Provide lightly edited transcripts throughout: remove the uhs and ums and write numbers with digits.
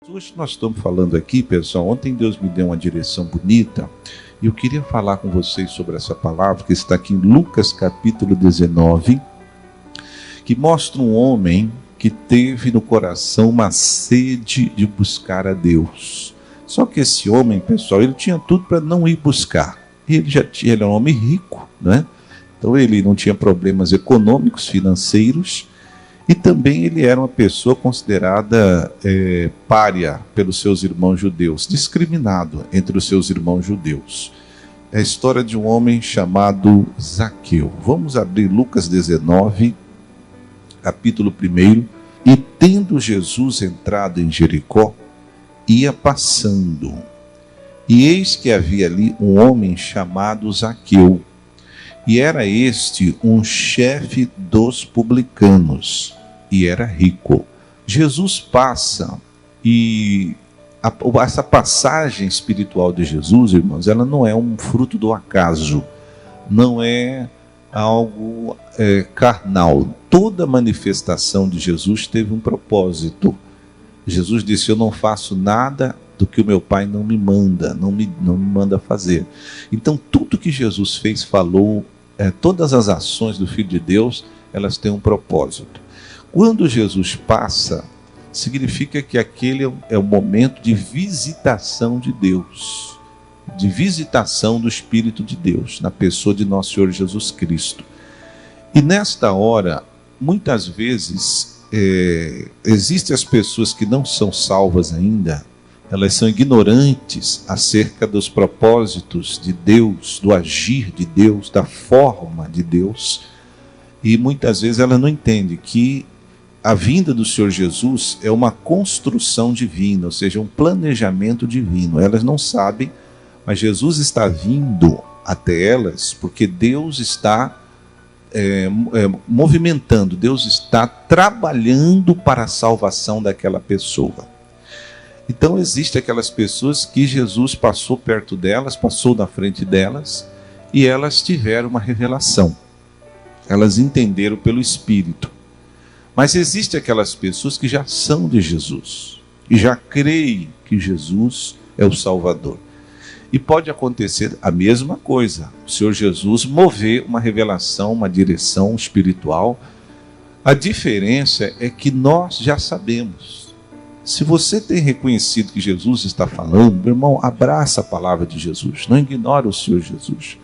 Hoje nós estamos falando aqui, pessoal, ontem Deus me deu uma direção bonita e eu queria falar com vocês sobre essa palavra que está aqui em Lucas capítulo 19, que mostra um homem que teve no coração uma sede de buscar a Deus. Só que esse homem, pessoal, ele tinha tudo para não ir buscar. Ele era um homem rico, né? Então ele não tinha problemas econômicos, financeiros, e também ele era uma pessoa considerada pária pelos seus irmãos judeus, discriminado entre os seus irmãos judeus. É a história de um homem chamado Zaqueu. Vamos abrir Lucas 19, capítulo 1. E tendo Jesus entrado em Jericó, ia passando. E eis que havia ali um homem chamado Zaqueu. E era este um chefe dos publicanos, e era rico. Jesus passa, e essa passagem espiritual de Jesus, irmãos, ela não é um fruto do acaso, não é algo carnal. Toda manifestação de Jesus teve um propósito. Jesus disse: eu não faço nada do que o meu Pai não me manda, não me manda fazer. Então tudo que Jesus fez, falou, todas as ações do Filho de Deus, elas têm um propósito. Quando Jesus passa, significa que aquele é o momento de visitação de Deus, de visitação do Espírito de Deus, na pessoa de nosso Senhor Jesus Cristo. E nesta hora, muitas vezes, existem as pessoas que não são salvas ainda, elas são ignorantes acerca dos propósitos de Deus, do agir de Deus, da forma de Deus. E muitas vezes ela não entende que a vinda do Senhor Jesus é uma construção divina, ou seja, um planejamento divino. Elas não sabem, mas Jesus está vindo até elas porque Deus está movimentando, Deus está trabalhando para a salvação daquela pessoa. Então existem aquelas pessoas que Jesus passou perto delas, passou na frente delas, e elas tiveram uma revelação. Elas entenderam pelo Espírito. Mas existem aquelas pessoas que já são de Jesus, e já creem que Jesus é o Salvador. E pode acontecer a mesma coisa, o Senhor Jesus mover uma revelação, uma direção espiritual. A diferença é que nós já sabemos. Se você tem reconhecido que Jesus está falando, meu irmão, abraça a palavra de Jesus. Não ignore o Senhor Jesus.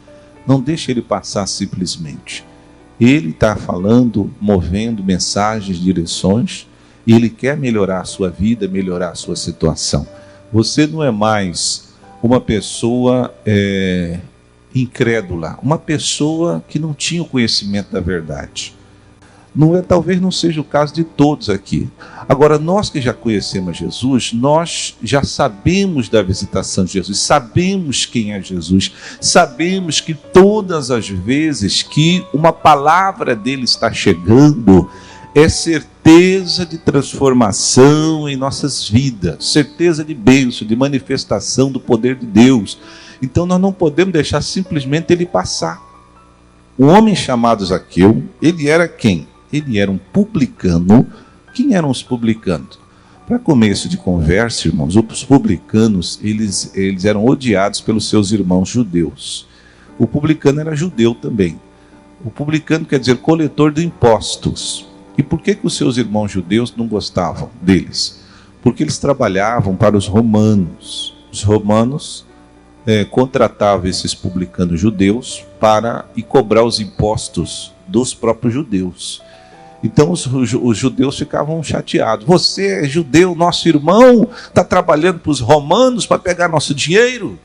Não deixe ele passar simplesmente. Ele está falando, movendo mensagens, direções, e ele quer melhorar a sua vida, melhorar a sua situação. Você não é mais uma pessoa incrédula, uma pessoa que não tinha o conhecimento da verdade. Talvez não seja o caso de todos aqui. Agora, nós que já conhecemos Jesus, nós já sabemos da visitação de Jesus, sabemos quem é Jesus, sabemos que todas as vezes que uma palavra dele está chegando, é certeza de transformação em nossas vidas, certeza de bênção, de manifestação do poder de Deus. Então nós não podemos deixar simplesmente ele passar. Um homem chamado Zaqueu, ele era quem? Ele era um publicano. Quem eram os publicanos? Para começo de conversa, irmãos, os publicanos, eles eram odiados pelos seus irmãos judeus. O publicano era judeu também. O publicano quer dizer coletor de impostos. E por que os seus irmãos judeus não gostavam deles? Porque eles trabalhavam para os romanos. Os romanos contratavam esses publicanos judeus para ir cobrar os impostos dos próprios judeus. Então os judeus ficavam chateados. Você é judeu, nosso irmão, está trabalhando para os romanos para pegar nosso dinheiro?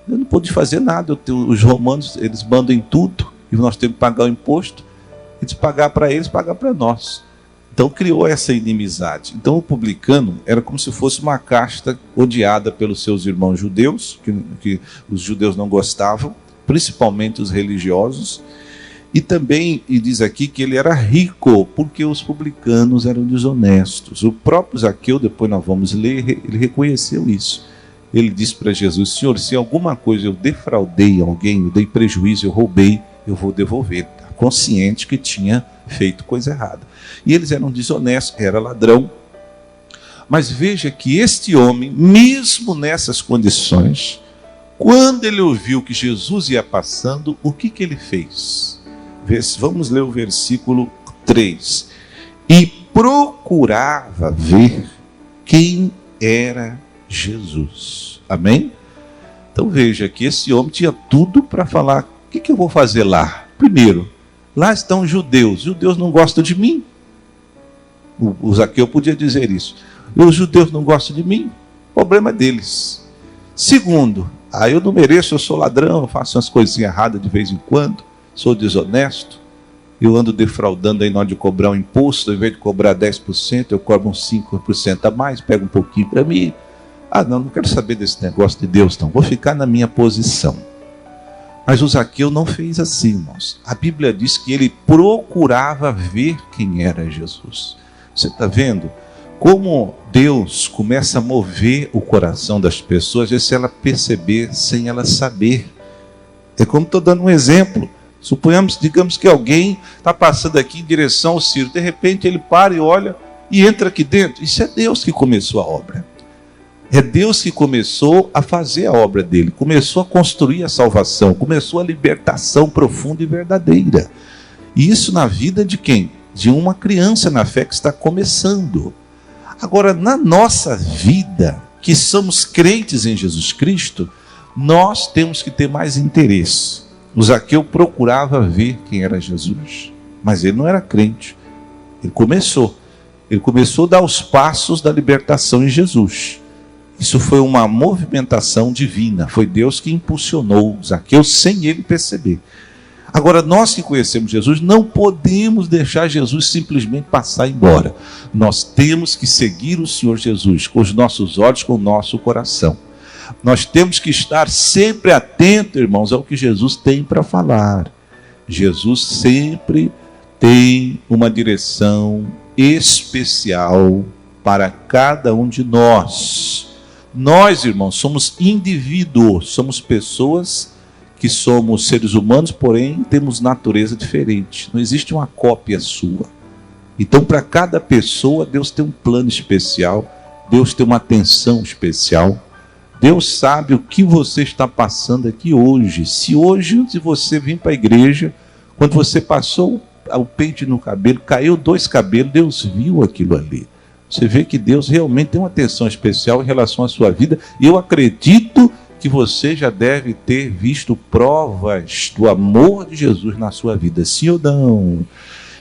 Eu não pude fazer nada. Os romanos, eles mandam em tudo, e nós temos que pagar o imposto. Eles pagar para eles, pagar para nós. Então criou essa inimizade. Então o publicano era como se fosse uma casta odiada pelos seus irmãos judeus, que os judeus não gostavam, principalmente os religiosos. E também, e diz aqui que ele era rico, porque os publicanos eram desonestos. O próprio Zaqueu, depois nós vamos ler, ele reconheceu isso. Ele disse para Jesus: Senhor, se alguma coisa eu defraudei alguém, eu dei prejuízo, eu roubei, eu vou devolver. Tá consciente que tinha feito coisa errada. E eles eram desonestos, era ladrão. Mas veja que este homem, mesmo nessas condições, quando ele ouviu que Jesus ia passando, o que ele fez? Vamos ler o versículo 3. E procurava ver quem era Jesus. Amém? Então veja que esse homem tinha tudo para falar: o que eu vou fazer lá? Primeiro, lá estão os judeus não gostam de mim. O Zaqueu podia dizer isso. Os judeus não gostam de mim, problema deles. Segundo, eu não mereço, eu sou ladrão, eu faço umas coisinhas erradas de vez em quando, sou desonesto, eu ando defraudando aí na hora de cobrar um imposto, ao invés de cobrar 10%, eu cobro uns 5% a mais, pego um pouquinho para mim. Não quero saber desse negócio de Deus, não, vou ficar na minha posição. Mas o Zaqueu não fez assim, irmãos. A Bíblia diz que ele procurava ver quem era Jesus. Você está vendo como Deus começa a mover o coração das pessoas, às vezes, se ela perceber sem ela saber. É como estou dando um exemplo. Digamos que alguém está passando aqui em direção ao Ciro, de repente ele para e olha e entra aqui dentro. Isso é Deus que começou a obra. É Deus que começou a fazer a obra dele, começou a construir a salvação, começou a libertação profunda e verdadeira. E isso na vida de quem? De uma criança na fé que está começando. Agora, na nossa vida, que somos crentes em Jesus Cristo, nós temos que ter mais interesse. O Zaqueu procurava ver quem era Jesus, mas ele não era crente. Ele começou a dar os passos da libertação em Jesus. Isso foi uma movimentação divina, foi Deus que impulsionou Zaqueu sem ele perceber. Agora, nós que conhecemos Jesus, não podemos deixar Jesus simplesmente passar embora. Nós temos que seguir o Senhor Jesus com os nossos olhos, com o nosso coração. Nós temos que estar sempre atentos, irmãos, ao que Jesus tem para falar. Jesus sempre tem uma direção especial para cada um de nós. Nós, irmãos, somos indivíduos, somos pessoas que somos seres humanos, porém temos natureza diferente. Não existe uma cópia sua. Então, para cada pessoa, Deus tem um plano especial, Deus tem uma atenção especial. Deus sabe o que você está passando aqui hoje. Se você vir para a igreja, quando você passou o pente no cabelo, caiu 2 cabelos, Deus viu aquilo ali. Você vê que Deus realmente tem uma atenção especial em relação à sua vida. E eu acredito que você já deve ter visto provas do amor de Jesus na sua vida, sim ou não?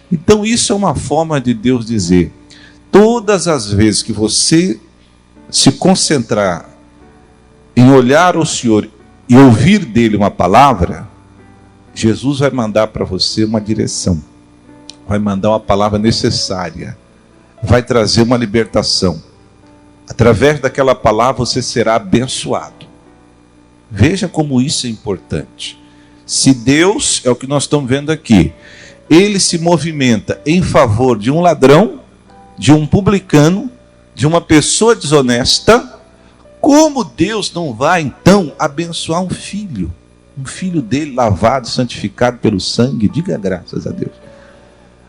Então isso é uma forma de Deus dizer: todas as vezes que você se concentrar em olhar ao Senhor e ouvir dele uma palavra, Jesus vai mandar para você uma direção, vai mandar uma palavra necessária, vai trazer uma libertação. Através daquela palavra você será abençoado. Veja como isso é importante. Se Deus, é o que nós estamos vendo aqui, ele se movimenta em favor de um ladrão, de um publicano, de uma pessoa desonesta, como Deus não vai então abençoar um filho dele lavado, santificado pelo sangue? Diga graças a Deus.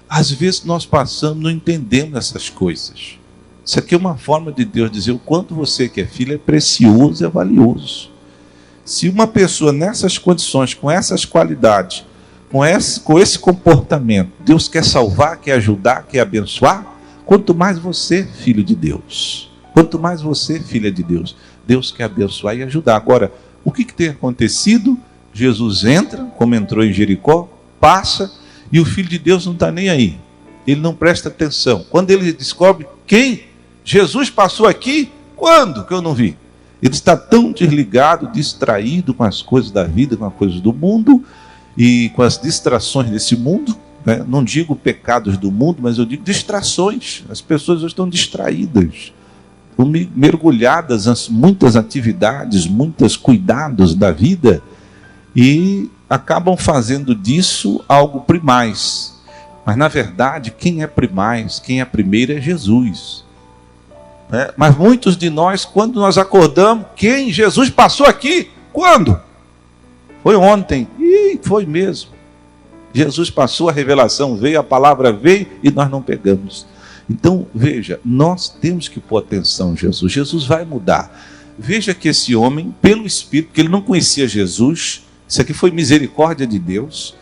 Às vezes nós passamos, não entendemos essas coisas. Isso aqui é uma forma de Deus dizer o quanto você que é filho é precioso e é valioso. Se uma pessoa nessas condições, com essas qualidades, com esse comportamento, Deus quer salvar, quer ajudar, quer abençoar, quanto mais você, filho de Deus. Quanto mais você, filha de Deus, Deus quer abençoar e ajudar. Agora, o que tem acontecido? Jesus entra, como entrou em Jericó, passa, e o Filho de Deus não está nem aí. Ele não presta atenção. Quando ele descobre quem? Jesus passou aqui? Quando que eu não vi? Ele está tão desligado, distraído com as coisas da vida, com as coisas do mundo, e com as distrações desse mundo, né? Não digo pecados do mundo, mas eu digo distrações. As pessoas hoje estão distraídas, mergulhadas em muitas atividades, muitos cuidados da vida, e acabam fazendo disso algo primaz. Mas na verdade, quem é primaz, quem é primeiro é Jesus. Mas muitos de nós, quando nós acordamos, quem? Jesus passou aqui? Quando? Foi ontem. E foi mesmo. Jesus passou, a revelação veio, a palavra veio e nós não pegamos. Então, veja, nós temos que pôr atenção em Jesus. Jesus vai mudar. Veja que esse homem, pelo Espírito, que ele não conhecia Jesus, isso aqui foi misericórdia de Deus.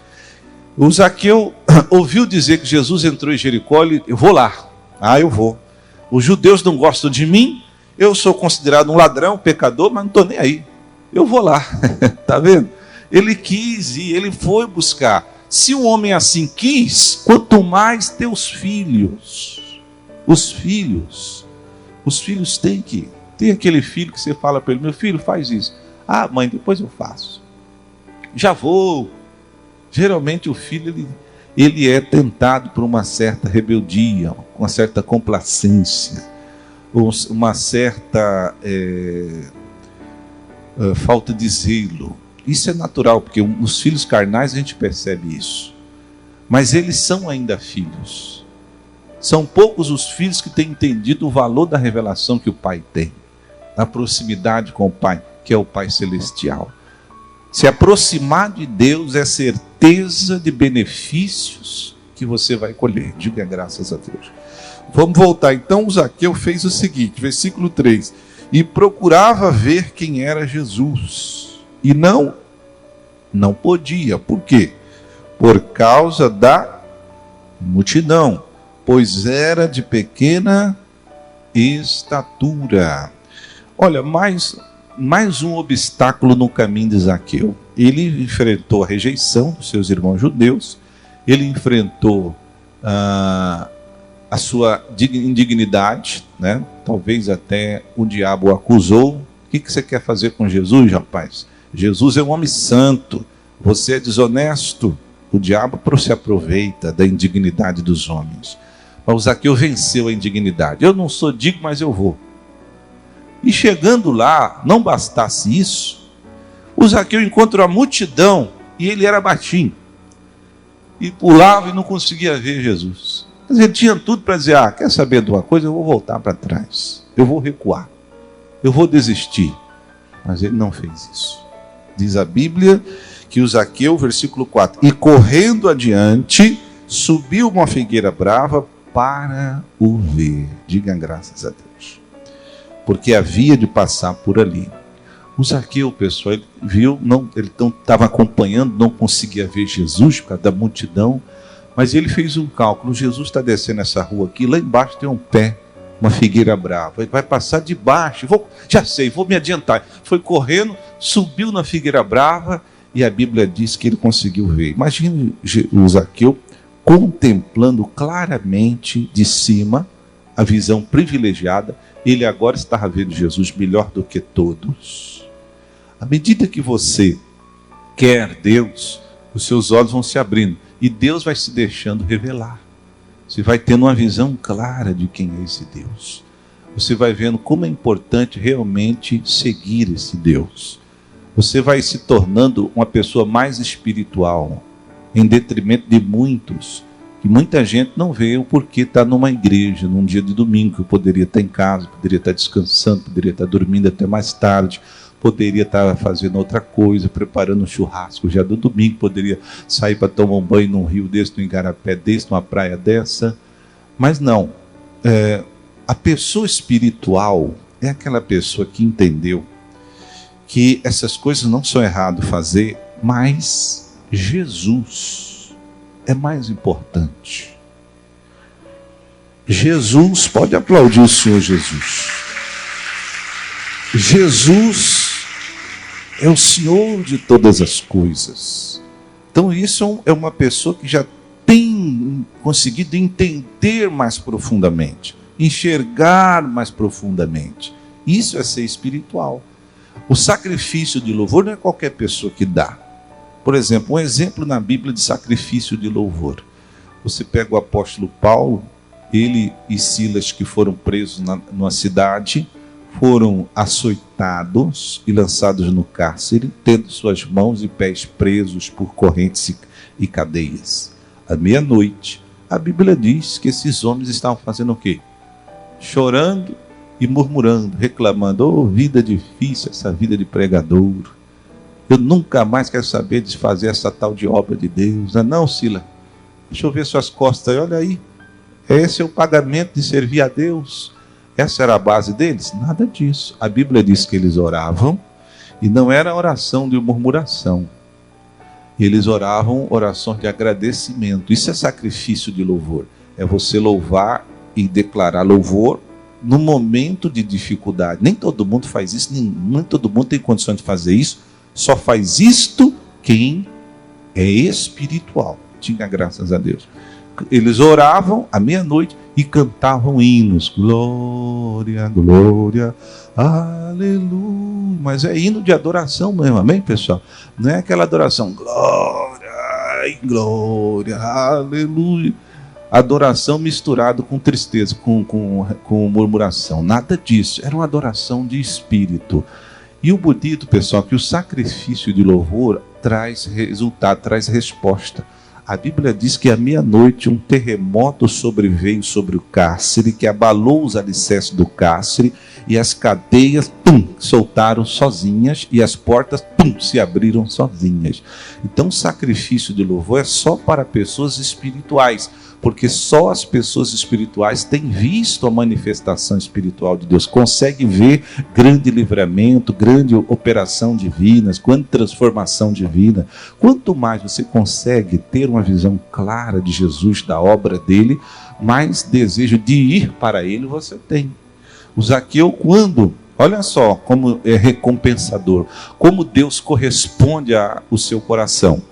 O Zaqueu ouviu dizer que Jesus entrou em Jericó, eu vou lá. Eu vou. Os judeus não gostam de mim, eu sou considerado um ladrão, pecador, mas não estou nem aí. Eu vou lá. Está vendo? Ele quis ir, ele foi buscar. Se um homem assim quis, quanto mais teus filhos. Os filhos têm que ir. Tem aquele filho que você fala para ele, meu filho, faz isso. Mãe, depois eu faço. Já vou. Geralmente o filho, ele é tentado por uma certa rebeldia, uma certa complacência, uma certa falta de zelo. Isso é natural, porque os filhos carnais a gente percebe isso. Mas eles são ainda filhos. São poucos os filhos que têm entendido o valor da revelação que o Pai tem, da proximidade com o Pai, que é o Pai Celestial. Se aproximar de Deus é certeza de benefícios que você vai colher. Diga graças a Deus. Vamos voltar. Então, o Zaqueu fez o seguinte, versículo 3. E procurava ver quem era Jesus. E não podia. Por quê? Por causa da multidão, pois era de pequena estatura. Olha, mais um obstáculo no caminho de Zaqueu. Ele enfrentou a rejeição dos seus irmãos judeus, ele enfrentou a sua indignidade, né? Talvez até o diabo o acusou. O que você quer fazer com Jesus, rapaz? Jesus é um homem santo, você é desonesto. O diabo se aproveita da indignidade dos homens. Mas o Zaqueu venceu a indignidade. Eu não sou digno, mas eu vou. E chegando lá, não bastasse isso, o Zaqueu encontrou a multidão e ele era baixinho. E pulava e não conseguia ver Jesus. Mas ele tinha tudo para dizer, quer saber de uma coisa? Eu vou voltar para trás. Eu vou recuar. Eu vou desistir. Mas ele não fez isso. Diz a Bíblia que o Zaqueu, versículo 4, e correndo adiante, subiu uma figueira brava para o ver. Diga graças a Deus. Porque havia de passar por ali. O Zaqueu, pessoal, ele viu, ele não estava acompanhando, não conseguia ver Jesus por causa da multidão, mas ele fez um cálculo. Jesus está descendo essa rua aqui, lá embaixo tem um pé, uma figueira brava, ele vai passar de baixo, vou me adiantar. Foi correndo, subiu na figueira brava e a Bíblia diz que ele conseguiu ver. Imagine o Zaqueu contemplando claramente de cima, a visão privilegiada. Ele agora estava vendo Jesus melhor do que todos. À medida que você quer Deus, os seus olhos vão se abrindo e Deus vai se deixando revelar. Você vai tendo uma visão clara de quem é esse Deus. Você vai vendo como é importante realmente seguir esse Deus. Você vai se tornando uma pessoa mais espiritual, em detrimento de muitos, que muita gente não vê o porquê está numa igreja, num dia de domingo, que eu poderia estar em casa, poderia estar descansando, poderia estar dormindo até mais tarde, poderia estar fazendo outra coisa, preparando um churrasco já do domingo, poderia sair para tomar um banho num rio desse, num igarapé desse, numa praia dessa. Mas não, a pessoa espiritual é aquela pessoa que entendeu que essas coisas não são errado fazer, mas Jesus é mais importante. Jesus, pode aplaudir o Senhor Jesus. Jesus é o Senhor de todas as coisas. Então isso é uma pessoa que já tem conseguido entender mais profundamente, enxergar mais profundamente. Isso é ser espiritual. O sacrifício de louvor não é qualquer pessoa que dá. Por exemplo, um exemplo na Bíblia de sacrifício de louvor. Você pega o apóstolo Paulo, ele e Silas, que foram presos numa cidade, foram açoitados e lançados no cárcere, tendo suas mãos e pés presos por correntes e cadeias. À meia-noite, a Bíblia diz que esses homens estavam fazendo o quê? Chorando e murmurando, reclamando, vida difícil, essa vida de pregador. Eu nunca mais quero saber de fazer essa tal de obra de Deus. Não, Sila, deixa eu ver suas costas aí, olha aí. Esse é o pagamento de servir a Deus? Essa era a base deles? Nada disso. A Bíblia diz que eles oravam, e não era oração de murmuração. Eles oravam orações de agradecimento. Isso é sacrifício de louvor. É você louvar e declarar louvor no momento de dificuldade. Nem todo mundo faz isso, nem todo mundo tem condições de fazer isso. Só faz isto quem é espiritual. Tinha graças a Deus. Eles oravam à meia-noite e cantavam hinos. Glória, glória, aleluia. Mas é hino de adoração mesmo, amém, pessoal? Não é aquela adoração, glória, glória, aleluia. Adoração misturado com tristeza, com murmuração. Nada disso. Era uma adoração de espírito. E o bonito, pessoal, que o sacrifício de louvor traz resultado, traz resposta. A Bíblia diz que à meia-noite um terremoto sobreveio sobre o cárcere, que abalou os alicerces do cárcere, e as cadeias soltaram sozinhas, e as portas se abriram sozinhas. Então o sacrifício de louvor é só para pessoas espirituais, porque só as pessoas espirituais têm visto a manifestação espiritual de Deus, conseguem ver grande livramento, grande operação divina, grande transformação divina. Quanto mais você consegue ter uma visão clara de Jesus, da obra dele, mais desejo de ir para ele você tem. O Zaqueu, olha só como é recompensador, como Deus corresponde ao seu coração.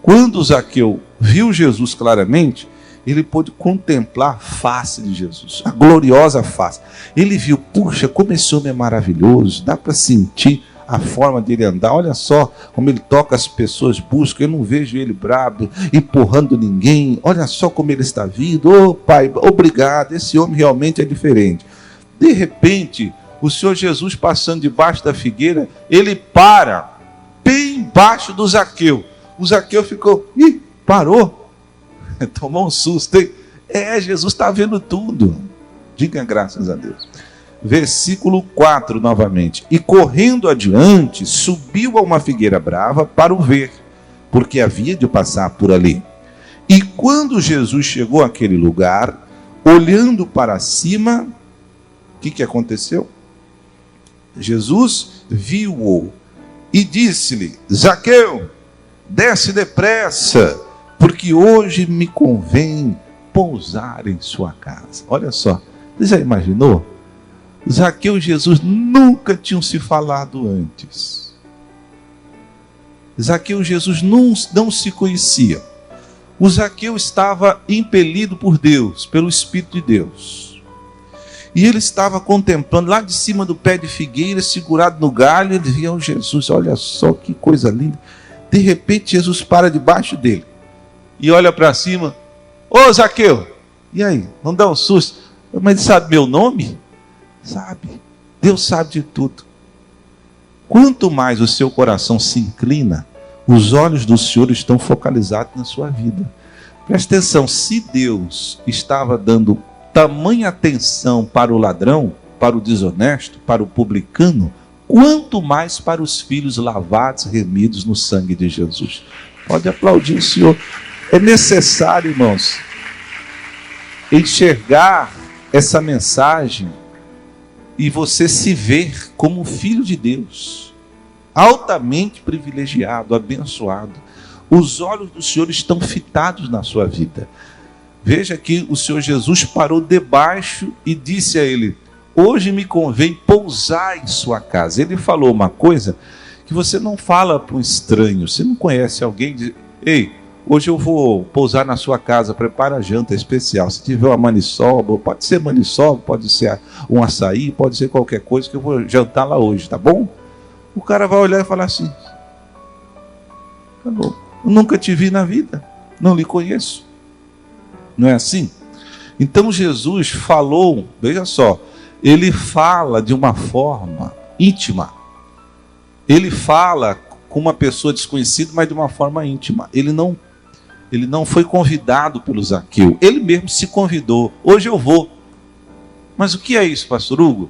Quando o Zaqueu viu Jesus claramente, ele pôde contemplar a face de Jesus, a gloriosa face. Ele viu, puxa, como esse homem é maravilhoso, dá para sentir a forma dele andar. Olha só como ele toca as pessoas, busca. Eu não vejo ele bravo, empurrando ninguém. Olha só como ele está vindo. Oh, Pai, obrigado, esse homem realmente é diferente. De repente, o Senhor Jesus passando debaixo da figueira, ele para bem embaixo do Zaqueu. O Zaqueu ficou, parou. Tomou um susto, hein? Jesus está vendo tudo. Diga graças a Deus. Versículo 4 novamente. E correndo adiante, subiu a uma figueira brava para o ver, porque havia de passar por ali. E quando Jesus chegou àquele lugar, olhando para cima, o que aconteceu? Jesus viu-o e disse-lhe: Zaqueu, desce depressa, porque hoje me convém pousar em sua casa. Olha só, você já imaginou? Zaqueu e Jesus nunca tinham se falado antes. Zaqueu e Jesus não se conheciam. O Zaqueu estava impelido por Deus, pelo Espírito de Deus. E ele estava contemplando, lá de cima do pé de figueira, segurado no galho, ele via o Jesus, olha só que coisa linda. De repente Jesus para debaixo dele e olha para cima. Ô Zaqueu, e aí? Não dá um susto? Mas ele sabe meu nome? Sabe. Deus sabe de tudo. Quanto mais o seu coração se inclina, os olhos do Senhor estão focalizados na sua vida. Presta atenção, se Deus estava dando tamanha atenção para o ladrão, para o desonesto, para o publicano, quanto mais para os filhos lavados, remidos no sangue de Jesus. Pode aplaudir o Senhor. É necessário, irmãos, enxergar essa mensagem e você se ver como filho de Deus, altamente privilegiado, abençoado. Os olhos do Senhor estão fitados na sua vida. Veja que o Senhor Jesus parou debaixo e disse a ele: hoje me convém pousar em sua casa. Ele falou uma coisa que você não fala para um estranho. Você não conhece alguém e diz: ei, hoje eu vou pousar na sua casa, prepara a janta especial. Se tiver uma maniçoba, pode ser maniçoba, pode ser um açaí, pode ser qualquer coisa que eu vou jantar lá hoje, tá bom? O cara vai olhar e falar assim: eu nunca te vi na vida, não lhe conheço. Não é assim? Então Jesus falou, veja só, ele fala de uma forma íntima. Ele fala com uma pessoa desconhecida, mas de uma forma íntima. Ele não foi convidado pelo Zaqueu. Ele mesmo se convidou. Hoje eu vou. Mas o que é isso, pastor Hugo?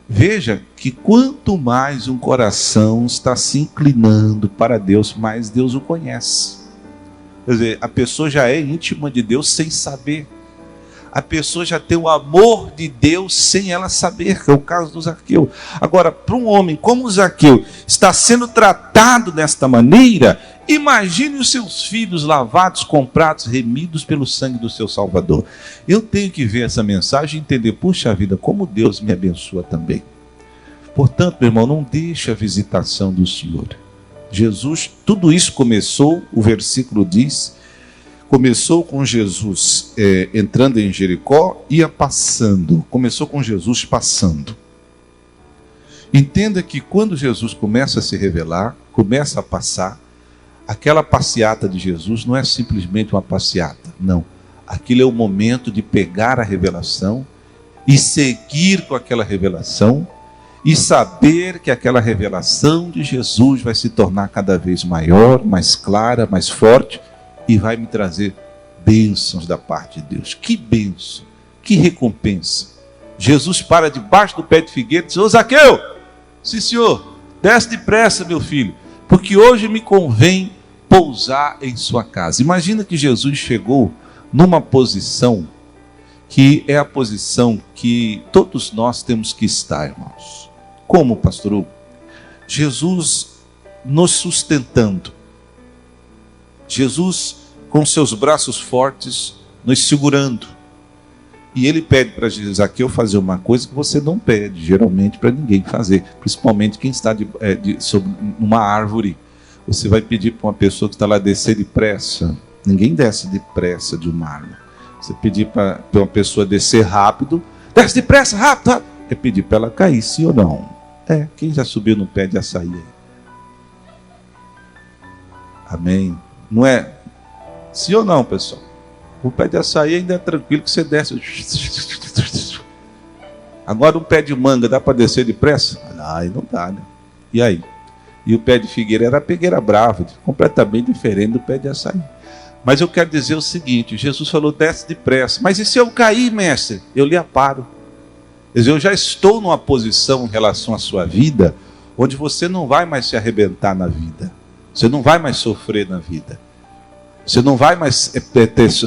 Veja que quanto mais um coração está se inclinando para Deus, mais Deus o conhece. Quer dizer, a pessoa já é íntima de Deus sem saber. A pessoa já tem o amor de Deus sem ela saber, que é o caso do Zaqueu. Agora, para um homem como o Zaqueu está sendo tratado desta maneira, imagine os seus filhos lavados, comprados, remidos pelo sangue do seu Salvador. Eu tenho que ver essa mensagem e entender, puxa vida, como Deus me abençoa também. Portanto, meu irmão, não deixe a visitação do Senhor. Jesus, tudo isso começou, o versículo diz, começou com Jesus entrando em Jericó, ia passando. Começou com Jesus passando. Entenda que quando Jesus começa a se revelar, começa a passar, aquela passeata de Jesus não é simplesmente uma passeata, não. Aquilo é o momento de pegar a revelação e seguir com aquela revelação e saber que aquela revelação de Jesus vai se tornar cada vez maior, mais clara, mais forte e vai me trazer bênçãos da parte de Deus. Que bênção, que recompensa. Jesus para debaixo do pé de figueira e diz: ô Zaqueu, sim senhor, desce depressa meu filho, porque hoje me convém pousar em sua casa. Imagina que Jesus chegou numa posição que é a posição que todos nós temos que estar, irmãos. Como, pastor Hugo? Jesus nos sustentando. Jesus com seus braços fortes nos segurando. E ele pede para Zaqueu fazer uma coisa que você não pede, geralmente, para ninguém fazer. Principalmente quem está sobre uma árvore. Você vai pedir para uma pessoa que está lá descer depressa. Ninguém desce depressa de uma árvore. Você pedir para uma pessoa descer rápido. Desce depressa, rápido, rápido. É pedir para ela cair, sim ou não? Quem já subiu no pé de açaí aí? Amém? Não é? Sim ou não, pessoal? O pé de açaí ainda é tranquilo que você desce. Agora um pé de manga, dá para descer depressa? Aí não dá, né? E aí? E o pé de figueira era a pegueira brava, completamente diferente do pé de açaí. Mas eu quero dizer o seguinte, Jesus falou, desce depressa. Mas e se eu cair, mestre? Eu lhe aparo. Quer dizer, eu já estou numa posição em relação à sua vida, onde você não vai mais se arrebentar na vida. Você não vai mais sofrer na vida. Você não vai mais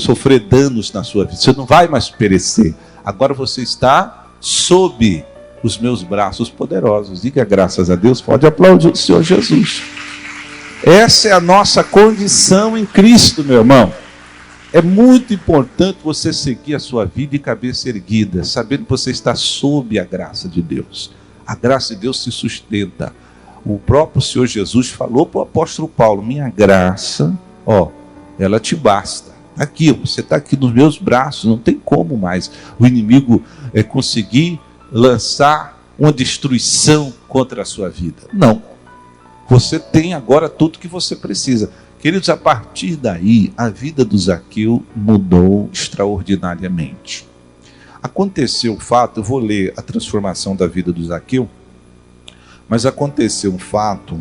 sofrer danos na sua vida. Você não vai mais perecer. Agora você está sob os meus braços poderosos. Diga graças a Deus. Pode aplaudir o Senhor Jesus. Essa é a nossa condição em Cristo, meu irmão. É muito importante você seguir a sua vida de cabeça erguida, sabendo que você está sob a graça de Deus. A graça de Deus se sustenta. O próprio Senhor Jesus falou para o apóstolo Paulo, minha graça, ela te basta. Aqui, você está aqui nos meus braços, não tem como mais o inimigo conseguir lançar uma destruição contra a sua vida. Não. Você tem agora tudo que você precisa. Queridos, a partir daí, a vida do Zaqueu mudou extraordinariamente. Aconteceu o fato, eu vou ler a transformação da vida do Zaqueu, mas aconteceu um fato,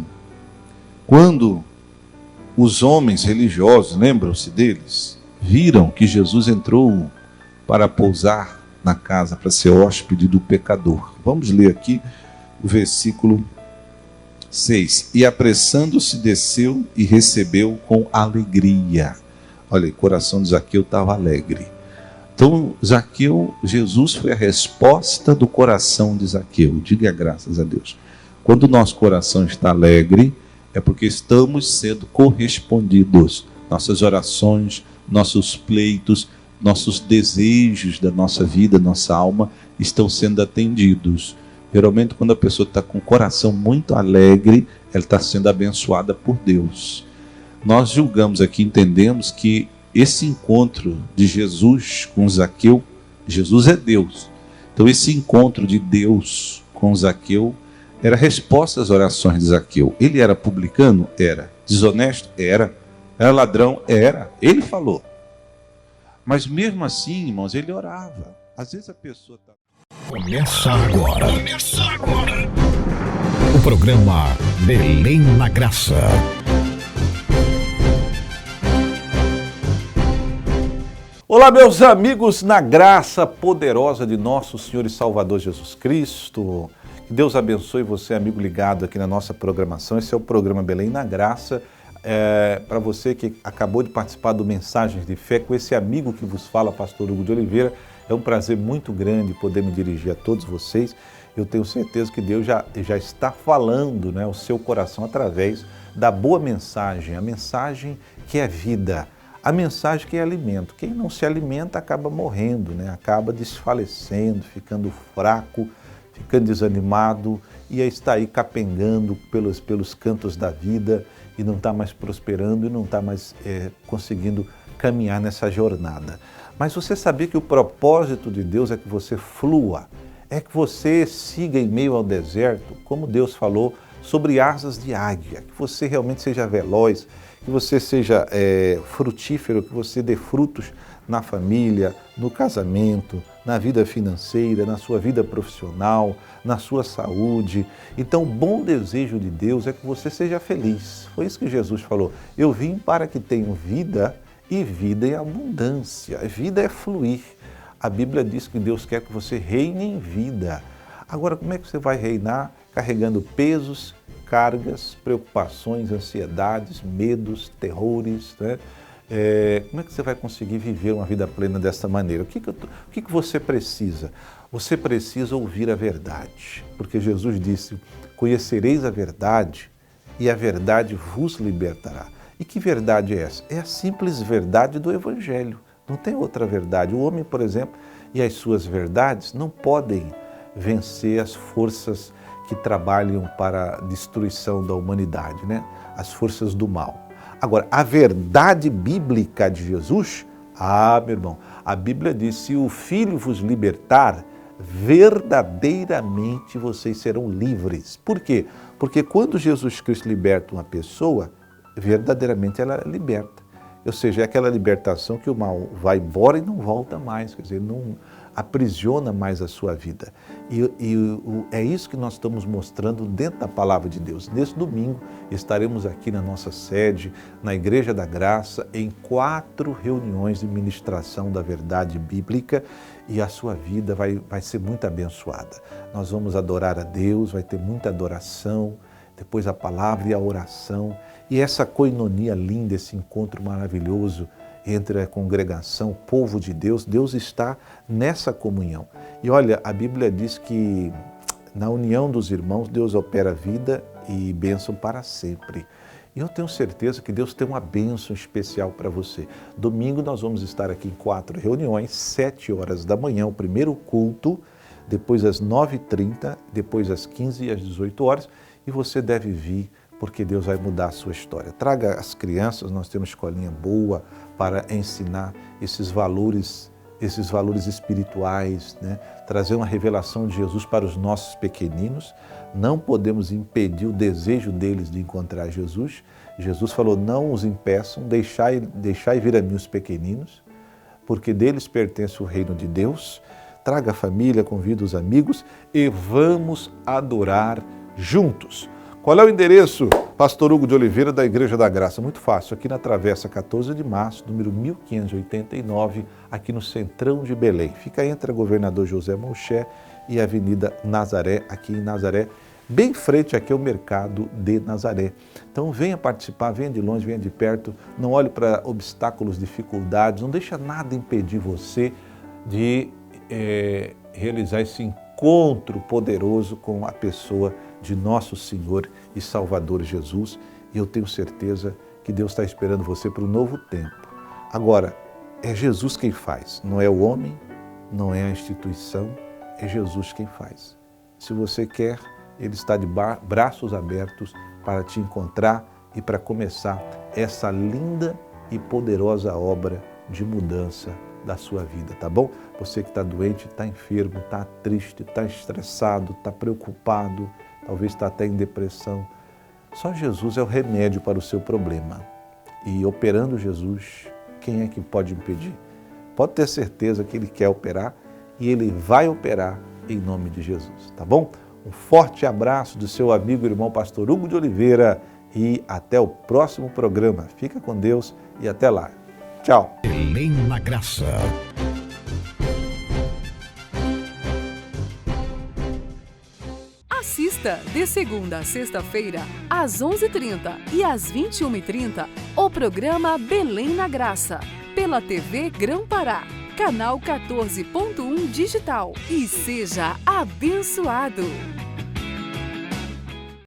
quando os homens religiosos, lembram-se deles, viram que Jesus entrou para pousar na casa, para ser hóspede do pecador. Vamos ler aqui o versículo 6. E apressando-se desceu e recebeu com alegria. Olha, o coração de Zaqueu estava alegre. Então, Zaqueu, Jesus foi a resposta do coração de Zaqueu. Diga graças a Deus. Quando o nosso coração está alegre, é porque estamos sendo correspondidos. Nossas orações, nossos pleitos, nossos desejos da nossa vida, nossa alma, estão sendo atendidos. Geralmente, quando a pessoa está com o coração muito alegre, ela está sendo abençoada por Deus. Nós julgamos aqui, entendemos que esse encontro de Jesus com Zaqueu, Jesus é Deus. Então, esse encontro de Deus com Zaqueu era resposta às orações de Zaqueu. Ele era publicano? Era. Desonesto? Era. Era ladrão? Era. Ele falou. Mas mesmo assim, irmãos, ele orava. Às vezes a pessoa está... Começa agora. O programa Belém na Graça. Olá, meus amigos, na graça poderosa de nosso Senhor e Salvador Jesus Cristo. Que Deus abençoe você, amigo ligado aqui na nossa programação. Esse é o programa Belém na Graça. Para você que acabou de participar do Mensagens de Fé com esse amigo que vos fala, pastor Hugo de Oliveira. É um prazer muito grande poder me dirigir a todos vocês. Eu tenho certeza que Deus já está falando, né, o seu coração através da boa mensagem, a mensagem que é vida, a mensagem que é alimento. Quem não se alimenta acaba morrendo, né, acaba desfalecendo, ficando fraco, ficando desanimado e aí está aí capengando pelos cantos da vida e não está mais prosperando e não está mais conseguindo caminhar nessa jornada. Mas você sabia que o propósito de Deus é que você flua, é que você siga em meio ao deserto, como Deus falou, sobre asas de águia, que você realmente seja veloz, que você seja frutífero, que você dê frutos na família, no casamento, na vida financeira, na sua vida profissional, na sua saúde. Então, o bom desejo de Deus é que você seja feliz. Foi isso que Jesus falou. Eu vim para que tenham vida e vida em abundância. A vida é fluir. A Bíblia diz que Deus quer que você reine em vida. Agora, como é que você vai reinar carregando pesos, cargas, preocupações, ansiedades, medos, terrores, né? Como é que você vai conseguir viver uma vida plena dessa maneira? O que você precisa? Você precisa ouvir a verdade, porque Jesus disse, conhecereis a verdade e a verdade vos libertará. E que verdade é essa? É a simples verdade do Evangelho, não tem outra verdade. O homem, por exemplo, e as suas verdades não podem vencer as forças que trabalham para a destruição da humanidade, né? As forças do mal. Agora, a verdade bíblica de Jesus, meu irmão, a Bíblia diz, se o Filho vos libertar, verdadeiramente vocês serão livres. Por quê? Porque quando Jesus Cristo liberta uma pessoa, verdadeiramente ela é liberta. Ou seja, é aquela libertação que o mal vai embora e não volta mais, quer dizer, não aprisiona mais a sua vida. E é isso que nós estamos mostrando dentro da Palavra de Deus. Nesse domingo estaremos aqui na nossa sede, na Igreja da Graça, em 4 reuniões de ministração da verdade bíblica e a sua vida vai ser muito abençoada. Nós vamos adorar a Deus, vai ter muita adoração, depois a palavra e a oração. E essa coinonia linda, esse encontro maravilhoso entre a congregação, o povo de Deus, Deus está nessa comunhão. E olha, a Bíblia diz que na união dos irmãos, Deus opera vida e bênção para sempre. E eu tenho certeza que Deus tem uma bênção especial para você. Domingo nós vamos estar aqui em 4 reuniões, 7 horas da manhã, o primeiro culto, depois às 9h30, depois às 15 e às 18 horas, e você deve vir, porque Deus vai mudar a sua história. Traga as crianças, nós temos escolinha boa para ensinar esses valores espirituais, né? Trazer uma revelação de Jesus para os nossos pequeninos. Não podemos impedir o desejo deles de encontrar Jesus. Jesus falou, não os impeçam, deixai vir a mim os pequeninos, porque deles pertence o reino de Deus. Traga a família, convida os amigos e vamos adorar juntos. Qual é o endereço? Pastor Hugo de Oliveira, da Igreja da Graça. Muito fácil, aqui na Travessa 14 de Março, número 1589, aqui no Centrão de Belém. Fica entre a Governador José Mouché e a Avenida Nazaré, aqui em Nazaré, bem frente aqui ao Mercado de Nazaré. Então venha participar, venha de longe, venha de perto, não olhe para obstáculos, dificuldades, não deixa nada impedir você de realizar esse encontro poderoso com a pessoa de nosso Senhor e Salvador Jesus, e eu tenho certeza que Deus está esperando você para um novo tempo. Agora, é Jesus quem faz, não é o homem, não é a instituição, é Jesus quem faz. Se você quer, Ele está de braços abertos para te encontrar e para começar essa linda e poderosa obra de mudança da sua vida, tá bom? Você que está doente, está enfermo, está triste, está estressado, está preocupado, talvez está até em depressão. Só Jesus é o remédio para o seu problema. E operando Jesus, quem é que pode impedir? Pode ter certeza que Ele quer operar e Ele vai operar em nome de Jesus, tá bom? Um forte abraço do seu amigo e irmão Pastor Hugo de Oliveira e até o próximo programa. Fica com Deus e até lá. Tchau. Belém na Graça. Assista de segunda a sexta-feira, às 11h30 e às 21h30, o programa Belém na Graça, pela TV Grão-Pará. canal 14.1 digital e seja abençoado.